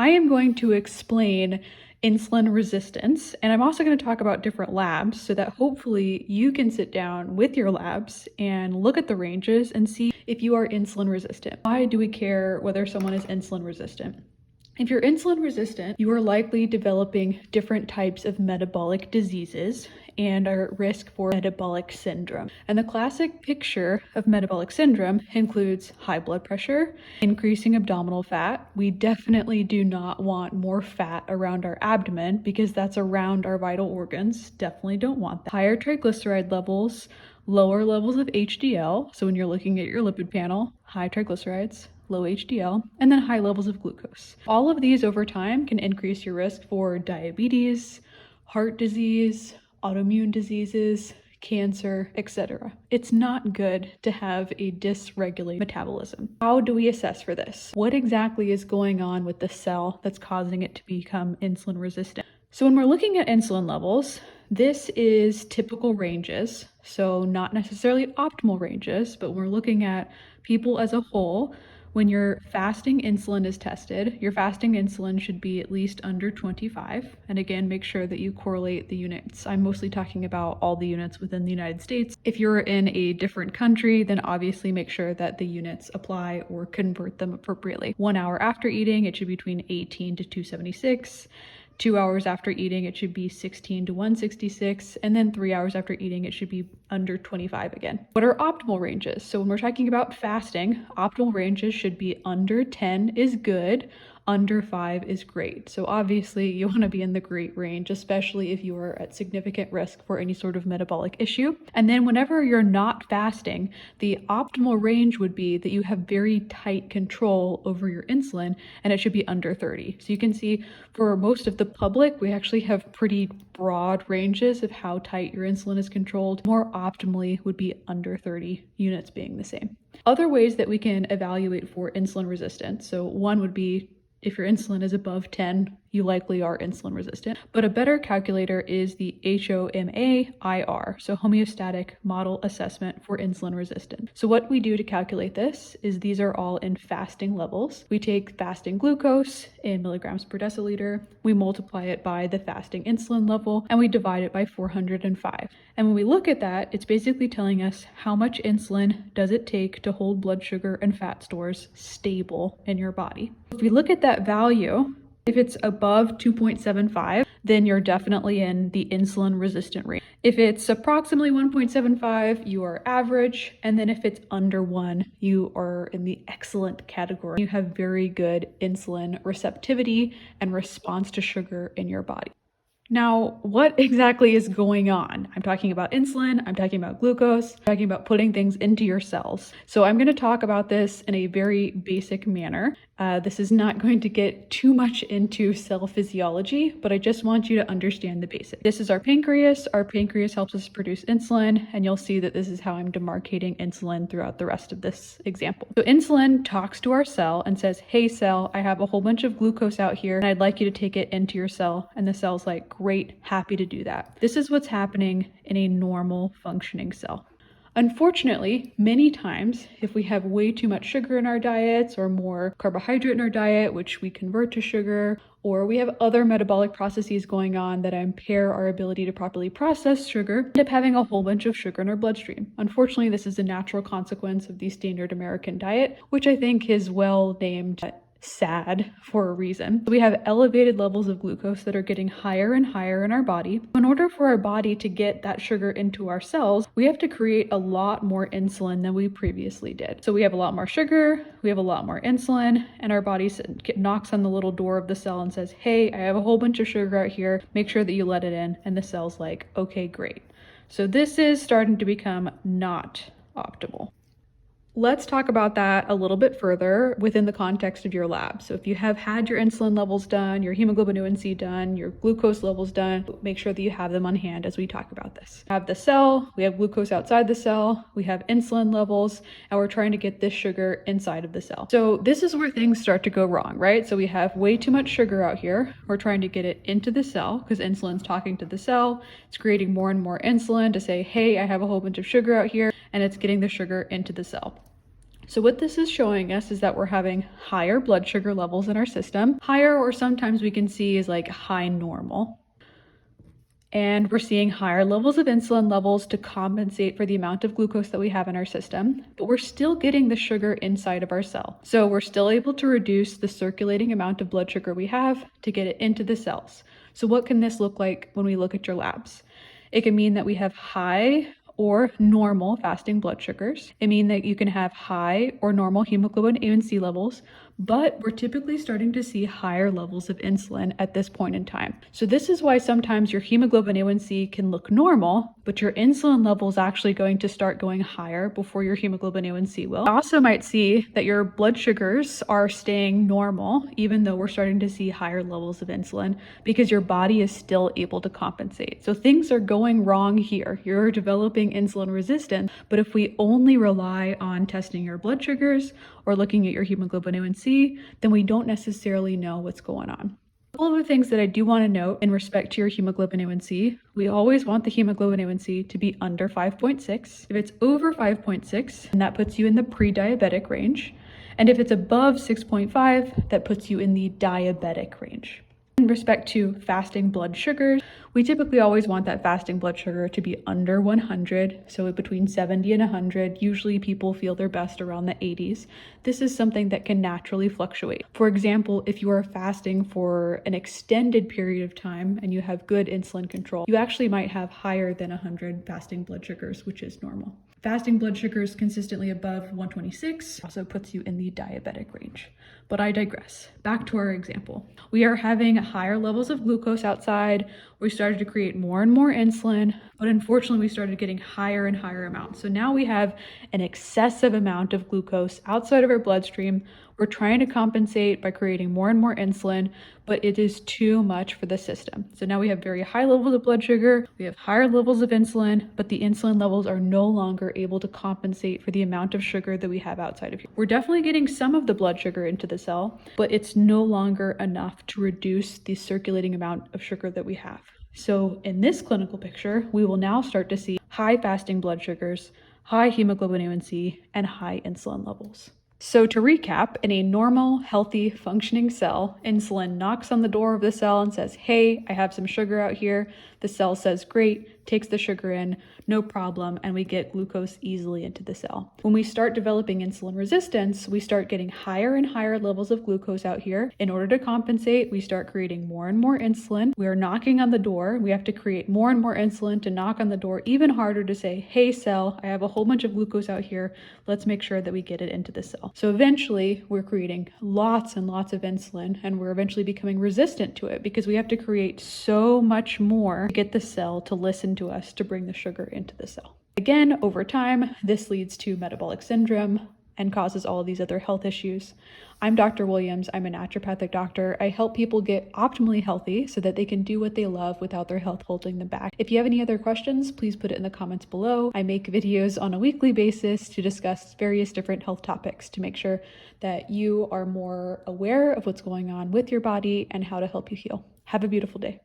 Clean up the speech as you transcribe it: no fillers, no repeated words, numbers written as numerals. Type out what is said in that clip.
I am going to explain insulin resistance, and I'm also going to talk about different labs so that hopefully you can sit down with your labs and look at the ranges and see if you are insulin resistant. Why do we care whether someone is insulin resistant? If you're insulin resistant, you are likely developing different types of metabolic diseases and are at risk for metabolic syndrome. And the classic picture of metabolic syndrome includes high blood pressure, increasing abdominal fat. We definitely do not want more fat around our abdomen because that's around our vital organs. Definitely don't want that. Higher triglyceride levels, lower levels of HDL. So when you're looking at your lipid panel, high triglycerides, low HDL, and then high levels of glucose. All of these over time can increase your risk for diabetes, heart disease, autoimmune diseases, cancer, etc. It's not good to have a dysregulated metabolism. How do we assess for this? What exactly is going on with the cell that's causing it to become insulin resistant? So when we're looking at insulin levels, this is typical ranges, so not necessarily optimal ranges, but we're looking at people as a whole. When your fasting insulin is tested, your fasting insulin should be at least under 25. And again, make sure that you correlate the units. I'm mostly talking about all the units within the United States. If you're in a different country, then obviously make sure that the units apply or convert them appropriately. 1 hour after eating, it should be between 18 to 276. 2 hours after eating, it should be 16 to 166, and then 3 hours after eating, it should be under 25 again. What are optimal ranges? So when we're talking about fasting, optimal ranges should be under 10 is good, under 5 is great. So obviously you want to be in the great range, especially if you are at significant risk for any sort of metabolic issue. And then whenever you're not fasting, the optimal range would be that you have very tight control over your insulin, and it should be under 30. So you can see for most of the public, we actually have pretty broad ranges of how tight your insulin is controlled. More optimally would be under 30, units being the same. Other ways that we can evaluate for insulin resistance. So one would be if your insulin is above 10, you likely are insulin resistant. But a better calculator is the HOMA IR, so homeostatic model assessment for insulin resistance. So what we do to calculate this is these are all in fasting levels. We take fasting glucose in milligrams per deciliter, we multiply it by the fasting insulin level, and we divide it by 405. And when we look at that, it's basically telling us how much insulin does it take to hold blood sugar and fat stores stable in your body. If we look at that value, if it's above 2.75, then you're definitely in the insulin resistant range. If it's approximately 1.75, you are average. And then if it's under 1, you are in the excellent category. You have very good insulin receptivity and response to sugar in your body. Now, what exactly is going on? I'm talking about insulin, I'm talking about glucose, I'm talking about putting things into your cells. So I'm going to talk about this in a very basic manner. This is not going to get too much into cell physiology, but I just want you to understand the basics. This is our pancreas. Our pancreas helps us produce insulin, and you'll see that this is how I'm demarcating insulin throughout the rest of this example. So insulin talks to our cell and says, hey cell, I have a whole bunch of glucose out here, and I'd like you to take it into your cell. And the cell's like, great, happy to do that. This is what's happening in a normal functioning cell. Unfortunately, many times, if we have way too much sugar in our diets or more carbohydrate in our diet, which we convert to sugar, or we have other metabolic processes going on that impair our ability to properly process sugar, end up having a whole bunch of sugar in our bloodstream. Unfortunately, this is a natural consequence of the standard American diet, which I think is well named sad for a reason. We have elevated levels of glucose that are getting higher and higher in our body. In order for our body to get that sugar into our cells, we have to create a lot more insulin than we previously did. So we have a lot more sugar, we have a lot more insulin, and our body knocks on the little door of the cell and says, hey, I have a whole bunch of sugar out here, make sure that you let it in. And the cell's like, okay, great. So this is starting to become not optimal. Let's talk about that a little bit further within the context of your lab. So if you have had your insulin levels done, your hemoglobin A1C done, your glucose levels done, make sure that you have them on hand as we talk about this. We have the cell, we have glucose outside the cell, we have insulin levels, and we're trying to get this sugar inside of the cell. So this is where things start to go wrong, right? So we have way too much sugar out here. We're trying to get it into the cell because insulin's talking to the cell. It's creating more and more insulin to say, hey, I have a whole bunch of sugar out here, and it's getting the sugar into the cell. So what this is showing us is that we're having higher blood sugar levels in our system, higher, or sometimes we can see is like high normal. And we're seeing higher levels of insulin levels to compensate for the amount of glucose that we have in our system, but we're still getting the sugar inside of our cell. So we're still able to reduce the circulating amount of blood sugar we have to get it into the cells. So what can this look like when we look at your labs? It can mean that we have high or normal fasting blood sugars. It means that you can have high or normal hemoglobin A1C levels, but we're typically starting to see higher levels of insulin at this point in time. So this is why sometimes your hemoglobin A1C can look normal, but your insulin level is actually going to start going higher before your hemoglobin A1C will. You also might see that your blood sugars are staying normal, even though we're starting to see higher levels of insulin, because your body is still able to compensate. So things are going wrong here. You're developing insulin resistance, but if we only rely on testing your blood sugars or looking at your hemoglobin A1C, then we don't necessarily know what's going on. A couple of the things that I do want to note in respect to your hemoglobin A1C, we always want the hemoglobin A1C to be under 5.6. If it's over 5.6, then that puts you in the pre-diabetic range. And if it's above 6.5, that puts you in the diabetic range. In respect to fasting blood sugars, we typically always want that fasting blood sugar to be under 100, so between 70 and 100. Usually people feel their best around the 80s. This is something that can naturally fluctuate. For example, if you are fasting for an extended period of time and you have good insulin control, you actually might have higher than 100 fasting blood sugars, which is normal. Fasting blood sugars consistently above 126 also puts you in the diabetic range. But I digress. Back to our example. We are having higher levels of glucose outside. We started to create more and more insulin, but unfortunately we started getting higher and higher amounts. So now we have an excessive amount of glucose outside of our bloodstream. We're trying to compensate by creating more and more insulin, but it is too much for the system. So now we have very high levels of blood sugar, we have higher levels of insulin, but the insulin levels are no longer able to compensate for the amount of sugar that we have outside of here. We're definitely getting some of the blood sugar into the cell, but it's no longer enough to reduce the circulating amount of sugar that we have. So in this clinical picture, we will now start to see high fasting blood sugars, high hemoglobin A1C, and high insulin levels. So to recap, in a normal, healthy, functioning cell, insulin knocks on the door of the cell and says, hey, I have some sugar out here. The cell says, great, takes the sugar in, no problem, and we get glucose easily into the cell. When we start developing insulin resistance, we start getting higher and higher levels of glucose out here. In order to compensate, we start creating more and more insulin. We are knocking on the door. We have to create more and more insulin to knock on the door even harder to say, hey cell, I have a whole bunch of glucose out here. Let's make sure that we get it into the cell. So eventually we're creating lots and lots of insulin, and we're eventually becoming resistant to it because we have to create so much more to get the cell to listen to us to bring the sugar into the cell. Again, over time, this leads to metabolic syndrome and causes all of these other health issues. I'm Dr. Williams. I'm a naturopathic doctor. I help people get optimally healthy so that they can do what they love without their health holding them back. If you have any other questions, please put it in the comments below. I make videos on a weekly basis to discuss various different health topics to make sure that you are more aware of what's going on with your body and how to help you heal. Have a beautiful day.